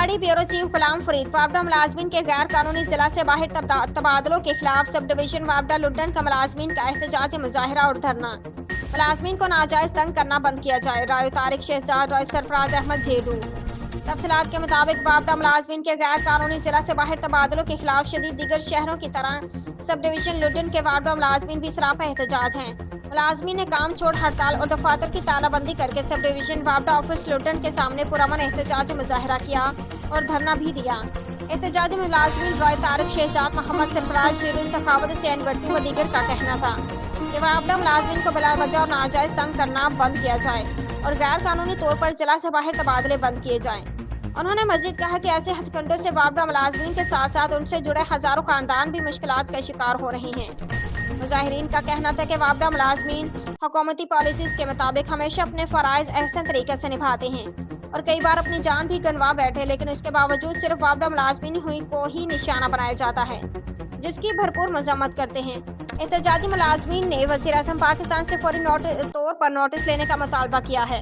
पहाड़ी bureau chief Ghulam Farid वापडा मुलाजमीन के गैर कानूनी जिला से बाहर तबादलों के खिलाफ सब डिवीजन वापडा लुड्डन का मुलाजमीन का एहतजाजी मुजाहिरा और धरना। मुलाजमीन को नाजायज तंग करना बंद किया जाए। राय तारिक शहजाद राय सरफराज अहमद जेडू। तफसीलात के मुताबिक वापडा मुलाजमीन के गैर कानूनी जिला से बाहर तबादलों के खिलाफ शदीद दीगर शहरों की तरह सब डिवीजन लुड्डन के वापडा मुलाजमीन भी सरापा एहतजाज हैं। मुलाजमीन ने काम छोड़ हड़ताल और दफातर की तालाबंदी करके सब डिवीजन वापडा ऑफिस लुड्डन के सामने पुरअमन एहतजाजी मुजाहिरा किया और धरना भी दिया। एहतजाजी मुलाजमीन राय तारिक शहजाद मोहम्मद सरफराज जेडू सखावत हुसैन वर्दी व दीगर का कहना था कि वापडा मुलाजमीन को बिला वजह और नाजायज तंग करना बंद किया जाए और गैर कानूनी तौर पर जिला से बाहर तबादले बंद किए जाएं। उन्होंने मजीद कहा कि ऐसे हथकंडों से वापडा मुलाजमीन के साथ साथ उनसे जुड़े हजारों खानदान भी मुश्किलात का शिकार हो रहे हैं। मुजाहिरीन का कहना था कि वापडा मुलाजमीन हुकूमती पॉलिसीज के मुताबिक हमेशा अपने फराइज अहसन तरीके से निभाते हैं और कई बार अपनी जान भी गंवा बैठे, लेकिन इसके बावजूद सिर्फ वापडा मुलाजमीन को ही निशाना बनाया जाता है, जिसकी भरपूर मजम्मत करते हैं। एहतजाजी मुलाजमीन ने वज़ीर आज़म पाकिस्तान से फौरी तौर पर नोटिस लेने का मुतालबा किया है।